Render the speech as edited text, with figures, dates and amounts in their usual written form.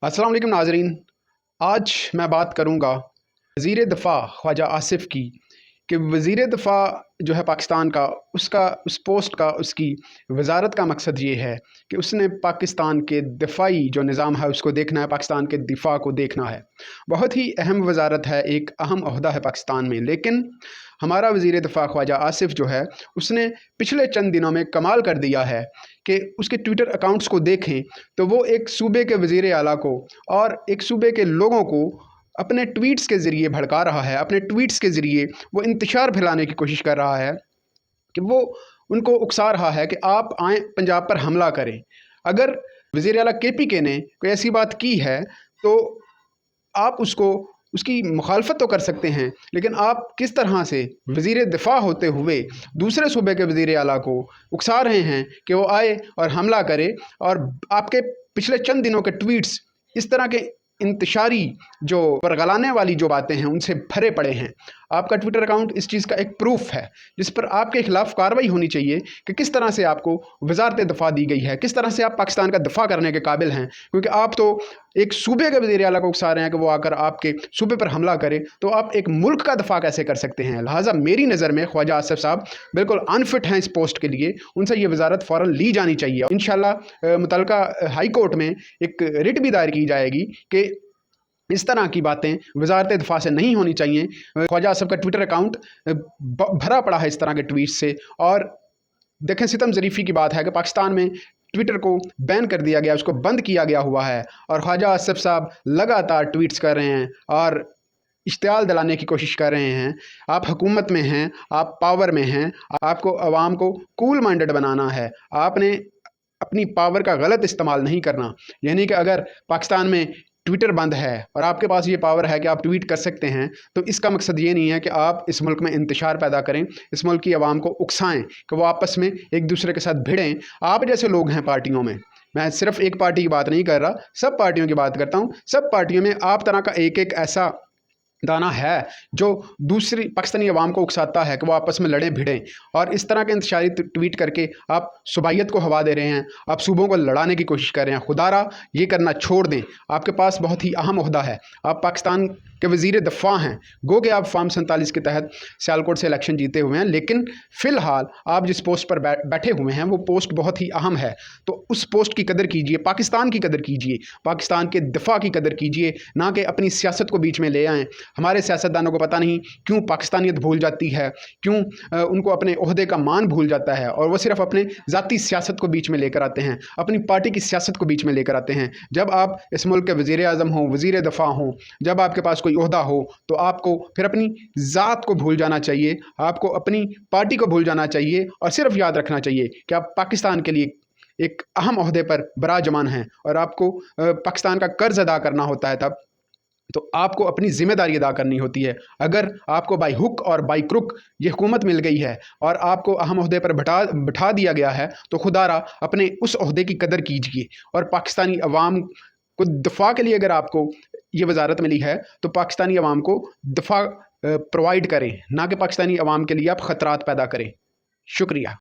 अस्सलाम वालेकुम नाज़रीन। आज मैं बात करूँगा वज़ीर दफ़ा ख्वाजा आसिफ की कि वज़ीर दफ़ा जो है पाकिस्तान का, उसका उस पोस्ट का, उसकी वज़ारत का मकसद ये है कि उसने पाकिस्तान के दिफ़ाई जो निज़ाम है उसको देखना है, पाकिस्तान के दिफ़ा को देखना है। बहुत ही अहम वज़ारत है, एक अहम ओहदा है पाकिस्तान में। लेकिन हमारा वज़ीर दफ़ा ख्वाजा आसिफ जो है, उसने पिछले चंद दिनों में कमाल कर दिया है कि उसके ट्विटर अकाउंट्स को देखें तो वो एक सूबे के वज़ीर आला को और एक सूबे के लोगों को अपने ट्वीट्स के ज़रिए भड़का रहा है। अपने ट्वीट्स के ज़रिए वो इंतशार फैलाने की कोशिश कर रहा है कि वो उनको उकसा रहा है कि आप आएँ पंजाब पर हमला करें। अगर वज़ीर आला KPK ने कोई ऐसी बात की है तो आप उसकी मुखालफत तो कर सकते हैं, लेकिन आप किस तरह से वज़ीर दिफ़ा होते हुए दूसरे सूबे के वज़ीर आला को उकसा रहे हैं कि वो आए और हमला करे। और आपके पिछले चंद दिनों के ट्वीट्स इस तरह के इंतशारी जो बरगलाने वाली जो बातें हैं उनसे भरे पड़े हैं। आपका ट्विटर अकाउंट इस चीज़ का एक प्रूफ है जिस पर आपके खिलाफ कार्रवाई होनी चाहिए कि किस तरह से आपको वज़ारत दफ़ा दी गई है, किस तरह से आप पाकिस्तान का दफ़ा करने के काबिल हैं। क्योंकि आप तो एक सूबे के वज़ीर आला को उकसा रहे हैं कि वो आकर आपके सूबे पर हमला करे, तो आप एक मुल्क का दफ़ा कैसे कर सकते हैं। लिहाजा मेरी नज़र में ख्वाजा आसिफ साहब बिल्कुल अनफिट हैं इस पोस्ट के लिए। उनसे ये वज़ारत फ़ौरन ली जानी चाहिए। इंशाल्लाह मुतल्लका हाई कोर्ट में एक रिट भी दायर की जाएगी कि इस तरह की बातें वज़ारत दफ़ा से नहीं होनी चाहिए। ख्वाजा आसिफ का ट्विटर अकाउंट भरा पड़ा है इस तरह के ट्वीट से। और देखें, सितम ज़रीफ़ी की बात है कि पाकिस्तान में ट्विटर को बैन कर दिया गया, उसको बंद किया गया हुआ है, और ख्वाजा आसिफ साहब लगातार ट्वीट्स कर रहे हैं और इश्तियाल दिलाने की कोशिश कर रहे हैं। आप हुकूमत में हैं, आप पावर में हैं, आपको अवाम को कूल माइंडेड बनाना है। आपने अपनी पावर का गलत इस्तेमाल नहीं करना। यानी कि अगर पाकिस्तान में ट्विटर बंद है और आपके पास ये पावर है कि आप ट्वीट कर सकते हैं, तो इसका मकसद ये नहीं है कि आप इस मुल्क में इंतशार पैदा करें, इस मुल्क की आवाम को उकसाएं कि वो आपस में एक दूसरे के साथ भिड़ें। आप जैसे लोग हैं पार्टियों में, मैं सिर्फ एक पार्टी की बात नहीं कर रहा, सब पार्टियों की बात करता हूँ। सब पार्टियों में आप तरह का एक एक ऐसा दाना है जो दूसरी पाकिस्तानी अवाम को उकसाता है कि वो आपस में लड़ें भिड़ें। और इस तरह के इंतशारी ट्वीट करके आप सूबाइयत को हवा दे रहे हैं, आप सूबों को लड़ाने की कोशिश कर रहे हैं। खुदारा ये करना छोड़ दें। आपके पास बहुत ही अहम ओहदा है, आप पाकिस्तान के वज़ीर दफ़ा हैं। गो कि आप फार्म 47 के तहत सियालकोट से इलेक्शन जीते हुए हैं, लेकिन फ़िलहाल आप जिस पोस्ट पर बैठे हुए हैं वो पोस्ट बहुत ही अहम है। तो उस पोस्ट की कदर कीजिए, पाकिस्तान की कदर कीजिए, पाकिस्तान के दफ़ा की कदर कीजिए, ना कि अपनी सियासत को बीच में ले आएँ। हमारे सियासतदानों को पता नहीं क्यों पाकिस्तानियत भूल जाती है, क्यों उनको अपने ओहदे का मान भूल जाता है, और वो सिर्फ अपने ज़ाती सियासत को बीच में लेकर आते हैं, अपनी पार्टी की सियासत को बीच में लेकर आते हैं। जब आप इस मुल्क के वज़ीर आज़म हों, वज़ीर दफ़ा हों, जब आपके पास कोई ओहदा हो, तो आपको फिर अपनी ज़ात को भूल जाना चाहिए, आपको अपनी पार्टी को भूल जाना चाहिए, और सिर्फ याद रखना चाहिए कि आप पाकिस्तान के लिए एक अहम ओहदे पर बराजमान हैं और आपको पाकिस्तान का कर्ज अदा करना होता है। तब तो आपको अपनी ज़िम्मेदारी अदा करनी होती है। अगर आपको बाई हुक और बाई क्रुक ये हुकूमत मिल गई है और आपको अहम ओहदे पर बिठा दिया गया है, तो खुदारा अपने उस ओहदे की कदर कीजिए। और पाकिस्तानी अवाम को दफ़ा के लिए अगर आपको ये वज़ारत मिली है तो पाकिस्तानी अवाम को दफ़ा प्रोवाइड करें, ना कि पाकिस्तानी अवाम के लिए आप ख़तरात पैदा करें। शुक्रिया।